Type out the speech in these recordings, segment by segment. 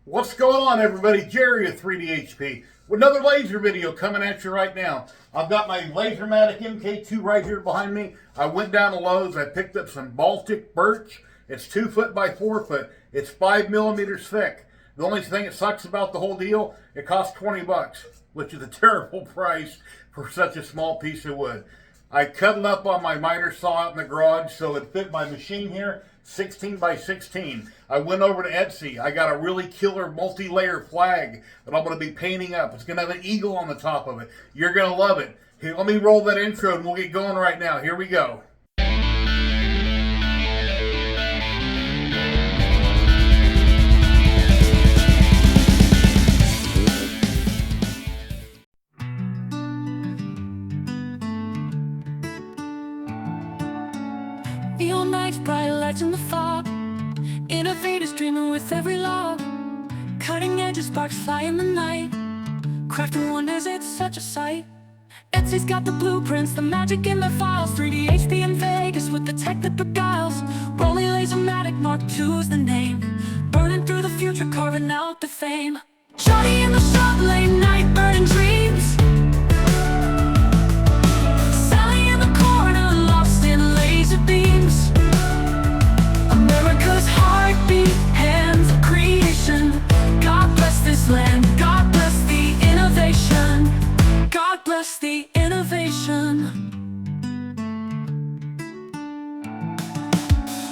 What's going on, everybody? Jerry of 3DHP with another laser video coming at you right now. I've got my LaserMatic MK2 right here behind me. I went down to Lowe's. I picked up some Baltic birch. It's 2 foot by 4 foot. It's 5 millimeters thick. The only thing that sucks about the whole deal, it costs 20 bucks, which is a terrible price for such a small piece of wood. I cut it up on my miter saw out in the garage so it fit my machine here, 16 by 16. I went over to Etsy. I got a really killer multi-layer flag that I'm going to be painting up. It's going to have an eagle on the top of it. You're going to love it. Here, let me roll that intro and we'll get going right now. Here we go. Neon nights, bright lights in the fog. Innovators dreaming with every log. Cutting edges, sparks fly in the night. Crafting wonders, it's such a sight. Etsy's got the blueprints, the magic in their files. 3DHP in Vegas with the tech that beguiles. Rolling LaserMatic Mark II's the name. Burning through the future, carving out the fame. Johnny in the shop, late night, burning dreams. Sally in the corner, lost in laser beams. America's heartbeat, hands of creation. God bless this land, God bless the innovation. God bless the innovation.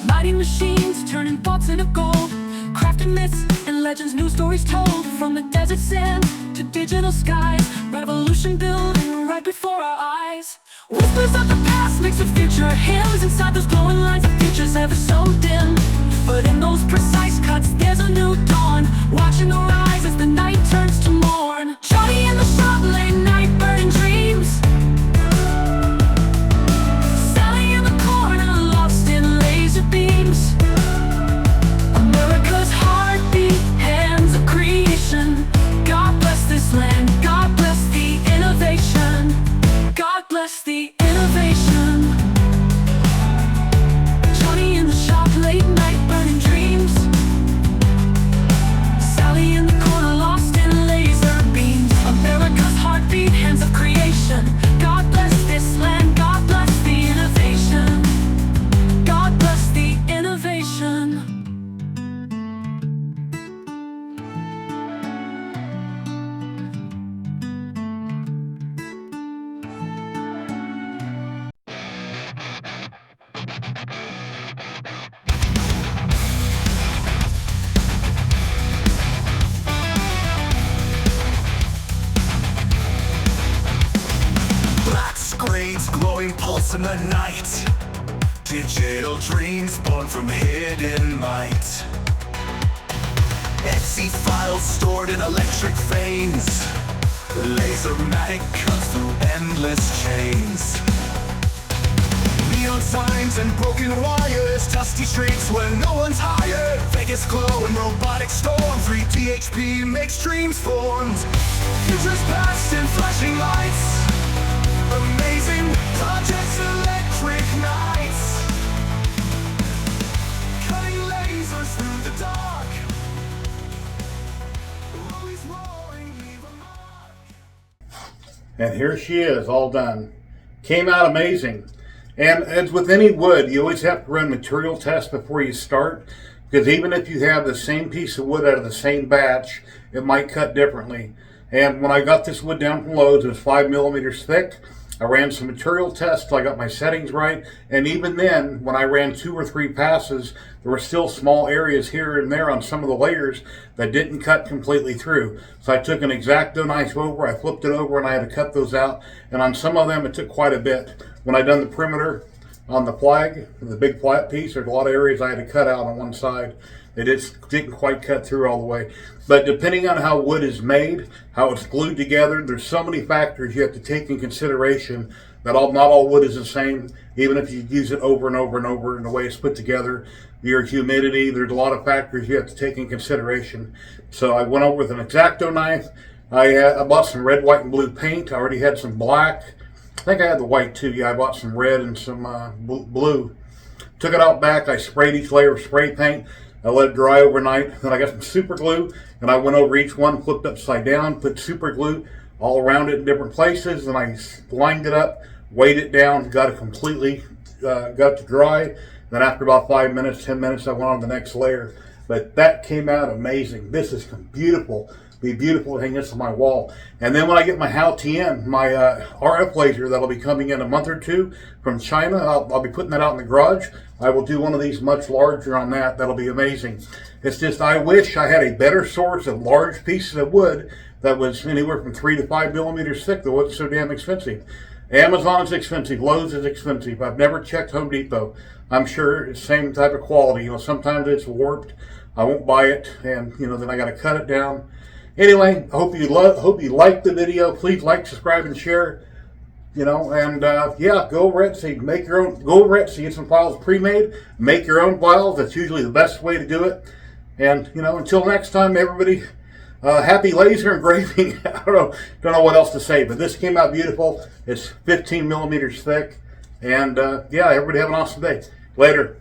Mighty machines turning thoughts into gold. Crafting myths and legends, new stories told. From the desert sand to digital skies. Revolution building right before our eyes. Whispers of the past mix with future hymns. Inside those glowing lines, the future's ever so dim. But in those precise cuts, there's a new dawn. Watching the rise as the night turns to morn. Johnny in the shop, late night, burning dreams. Sally in the corner, lost in laser beams. America's heartbeat, hands of creation. God bless this land, God bless the innovation. God bless the innovation. Johnny in the shop, late night, burning dreams. Sally in the corner, lost in laser beams. America's heartbeat, hands of creation. God bless this land, God bless the innovation. God bless the innovation. Black screens, glowing pulse in the night. Digital dreams born from hidden might. Etsy files stored in electric veins. LaserMatic cuts through endless chains. Neon signs and broken wires. Dusty streets where no one's hired. Vegas glow and robotic storm. 3DHP makes dreams formed. Futures past in flashing lights. Amazing projects, electric nights. Cutting lasers through the dark. Always roaring, leave a mark. And here she is, all done. Came out amazing. And as with any wood, you always have to run material tests before you start, because even if you have the same piece of wood out of the same batch, it might cut differently. And when I got this wood down from Lowe's, it was 5 millimeters thick. I ran some material tests till I got my settings right, and even then, when I ran 2 or 3 passes, there were still small areas here and there on some of the layers that didn't cut completely through. So I took an X-Acto knife over, I flipped it over, and I had to cut those out. And on some of them, it took quite a bit. When I done the perimeter on the flag, the big flat piece, there's a lot of areas I had to cut out on one side. They just didn't quite cut through all the way. But depending on how wood is made, how it's glued together, there's so many factors you have to take in consideration that not all wood is the same, even if you use it over and over and over, and the way it's put together, your humidity, there's a lot of factors you have to take in consideration. So I went over with an X-Acto knife. I bought some red, white, and blue paint. I already had some black. I think I had the white too. Yeah, I bought some red and some blue. Took it out back. I sprayed each layer of spray paint. I let it dry overnight. Then I got some super glue, and I went over each one, flipped upside down, put super glue all around it in different places, and I lined it up, weighed it down, got it completely, got it to dry. Then after about 5 minutes, 10 minutes, I went on to the next layer. But that came out amazing. This is beautiful. Be beautiful to hang this on my wall. And then when I get my HAL-TN, my RF laser that'll be coming in a month or two from China, I'll be putting that out in the garage. I will do one of these much larger on that. That'll be amazing. It's just I wish I had a better source of large pieces of wood that was anywhere from 3 to 5 millimeters thick that wasn't so damn expensive. Amazon's expensive. Lowe's is expensive. I've never checked Home Depot. I'm sure it's the same type of quality. You know, sometimes it's warped. I won't buy it, and you know, then I got to cut it down. Anyway, I hope you liked the video. Please like, subscribe, and share. You know, and yeah, go over Etsy, make your own. Go over Etsy, get some files pre-made, make your own files. That's usually the best way to do it. And you know, until next time, everybody, happy laser engraving. I don't know what else to say, but this came out beautiful. It's 15 millimeters thick, and yeah, everybody have an awesome day. Later.